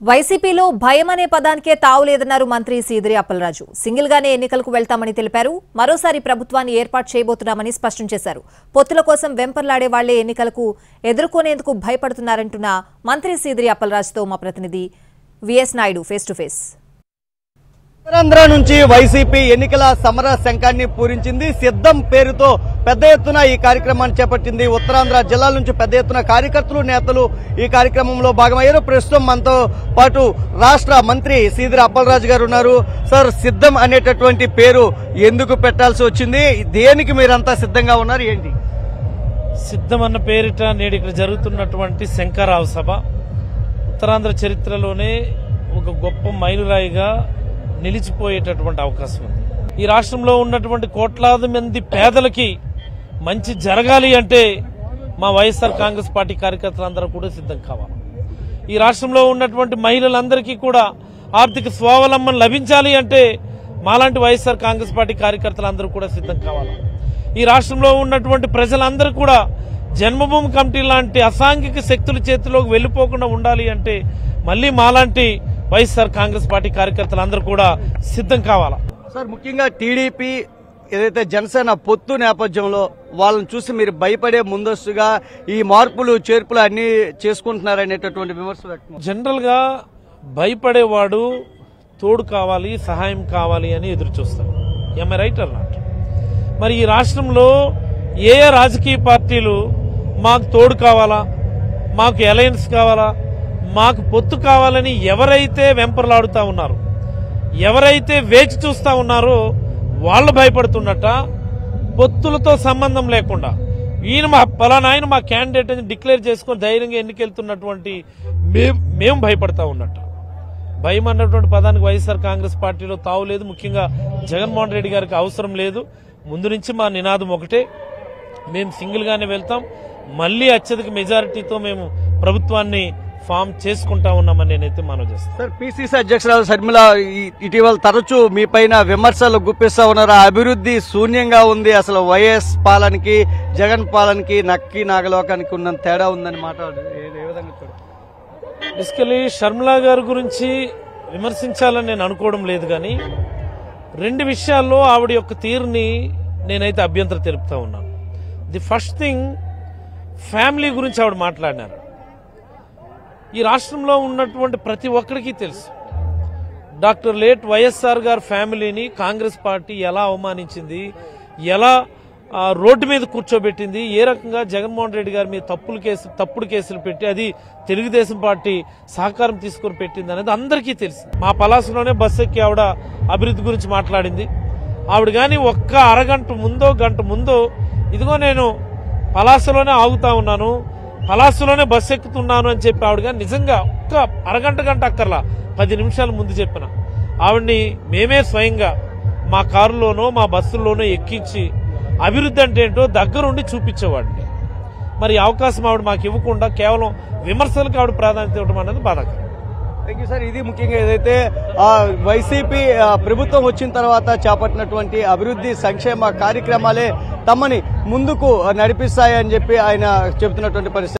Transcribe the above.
వైసీపీలో భయం అనే పదానికే తావులేదన్నారు మంత్రి సీదిరి అప్పలరాజు. సింగిల్ గానే ఎన్నికలకు వెళ్తామని తెలిపారు. మరోసారి ప్రభుత్వాన్ని ఏర్పాటు చేయబోతున్నామని స్పష్టం చేశారు. పొత్తుల కోసం వెంపర్లాడే వాళ్లే ఎన్నికలకు ఎదుర్కొనేందుకు భయపడుతున్నారంటున్న మంత్రి సీదిరి అప్పలరాజుతో మా ప్రతినిధి VS Naidu face to face. Uttarandhra నుంచి వైసీపీ ఎన్నికల సమర శంఖాన్ని పూరించింది. సిద్ధం పేరుతో పెద్ద ఎత్తున ఈ కార్యక్రమాన్ని చేపట్టింది. ఉత్తరాంధ్ర జిల్లాల నుంచి పెద్ద ఎత్తున కార్యకర్తలు నేతలు ఈ కార్యక్రమంలో భాగమయ్యారు. ప్రస్తుతం మనతో పాటు రాష్ట్ర మంత్రి సీదిరి అప్పలరాజు గారు ఉన్నారు. సార్, సిద్ధం అనేటటువంటి పేరు ఎందుకు పెట్టాల్సి వచ్చింది? దేనికి మీరంతా సిద్ధంగా ఉన్నారు? ఏంటి సిద్ధం అన్న పేరిట నేడు ఇక్కడ జరుగుతున్నటువంటి శంకరావు సభ ఉత్తరాంధ్ర చరిత్రలోనే ఒక గొప్ప మైలురాయిగా నిలిచిపోయేటటువంటి అవకాశం ఉంది. ఈ రాష్ట్రంలో ఉన్నటువంటి కోట్లాది మంది పేదలకి మంచి జరగాలి అంటే మా వైఎస్ఆర్ కాంగ్రెస్ పార్టీ కార్యకర్తలందరూ కూడా సిద్ధం కావాలి. ఈ రాష్ట్రంలో ఉన్నటువంటి మహిళలందరికీ కూడా ఆర్థిక స్వావలంబన లభించాలి అంటే మాలాంటి వైఎస్ఆర్ కాంగ్రెస్ పార్టీ కార్యకర్తలందరూ కూడా సిద్ధం కావాలి. ఈ రాష్ట్రంలో ఉన్నటువంటి ప్రజలందరూ కూడా జన్మభూమి కమిటీ లాంటి అసాంఘిక శక్తుల చేతిలోకి వెళ్లిపోకుండా ఉండాలి అంటే మళ్లీ మాలాంటి వైఎస్ఆర్ కాంగ్రెస్ పార్టీ కార్యకర్తలందరూ కూడా సిద్ధం కావాలా. సార్, ముఖ్యంగా టీడీపీ ఏదైతే జనసేన పొత్తు నేపథ్యంలో వాళ్ళని చూసి మీరు భయపడే ముందస్తుగా ఈ మార్పులు చేర్పులు అన్ని చేసుకుంటున్నారనేటటువంటి విమర్శలు వ్యక్తం. జనరల్ గా భయపడేవాడు తోడు కావాలి, సహాయం కావాలి అని ఎదురు చూస్తాడు. MI right are not? మరి ఈ రాష్ట్రంలో ఏ రాజకీయ పార్టీలు మాకు తోడు కావాలా, మాకు అలయన్స్ కావాలా, మాకు పొత్తు కావాలని ఎవరైతే వెంపర్లాడుతా ఉన్నారో, ఎవరైతే వేచి చూస్తా ఉన్నారో వాళ్ళు భయపడుతున్నట్ట. పొత్తులతో సంబంధం లేకుండా ఈయన మా పలానా ఆయన మా క్యాండిడేట్ అని డిక్లేర్ చేసుకొని ధైర్యంగా ఎన్నికెళ్తున్నటువంటి మేము భయపడతా ఉన్నట్ట. భయం అన్నటువంటి పదానికి వైఎస్ఆర్ కాంగ్రెస్ పార్టీలో తావు లేదు. ముఖ్యంగా జగన్మోహన్ రెడ్డి గారికి అవసరం లేదు. ముందు నుంచి మా నినాదం ఒకటే, మేము సింగిల్ గానే వెళ్తాం, మళ్లీ అత్యధిక మెజారిటీతో మేము ప్రభుత్వాన్ని ఫామ్ చేసుకుంటా ఉన్నామని నేనైతే మనవి చేస్తాను. సార్, పిసిసి అధ్యక్షురాలు షర్మిల ఇటీవల తరచూ మీ పైన విమర్శలు గుప్పిస్తా ఉన్నారు. అభివృద్ధి శూన్యంగా ఉంది, అసలు వైఎస్ పాలనకి జగన్ పాలనకి నక్కి నాగలోకానికి ఉన్న తేడా ఉందని మాట్లాడారు. ఏ విధంగా చూడాలి? బేసికలీ షర్మిల గారి గురించి విమర్శించాలని నేను అనుకోవడం లేదు, కానీ రెండు విషయాల్లో ఆవిడ యొక్క తీరుని నేనైతే అభ్యంతరం తెలుపుతా ఉన్నాను. ది ఫస్ట్ థింగ్, ఫ్యామిలీ గురించి ఆవిడ మాట్లాడినారు. ఈ రాష్ట్రంలో ఉన్నటువంటి ప్రతి ఒక్కరికి తెలుసు డాక్టర్ లేట్ వైఎస్ఆర్ గారి ఫ్యామిలీని కాంగ్రెస్ పార్టీ ఎలా అవమానించింది, ఎలా రోడ్డు మీద కూర్చోబెట్టింది, ఏ రకంగా జగన్మోహన్ రెడ్డి గారి మీద తప్పుడు కేసులు పెట్టి అది తెలుగుదేశం పార్టీ సహకారం తీసుకుని పెట్టింది అనేది అందరికీ తెలుసు. మా పలాసలోనే బస్సు ఎక్కి ఆవిడ అభివృద్ధి గురించి మాట్లాడింది. ఆవిడ కానీ ఒక్క అరగంట ముందో గంట ముందో ఇదిగో నేను పలాసలోనే ఆగుతా ఉన్నాను, పలాసలోనే బస్సు ఎక్కుతున్నాను అని చెప్పి ఆవిడగా నిజంగా ఒక్క అరగంట అక్కర్లా 10 నిమిషాల ముందు చెప్పిన ఆవిడ్ని మేమే స్వయంగా మా కారులోనో మా బస్సుల్లోనో ఎక్కించి అభివృద్ధి అంటే ఏంటో దగ్గరుండి చూపించేవాడిని. మరి అవకాశం ఆవిడ మాకు ఇవ్వకుండా కేవలం విమర్శలకు ఆవిడ ప్రాధాన్యత ఇవ్వడం అనేది బాధాకరం. Thank you sir. ఇది ముఖ్యంగా ఏదైతే వైసీపీ ప్రభుత్వం వచ్చిన తర్వాత చేపట్టినటువంటి అభివృద్ధి సంక్షేమ కార్యక్రమాలే తమని ముందుకు నడిపిస్తాయని చెప్పి ఆయన చెబుతున్నటువంటి పరిస్థితి.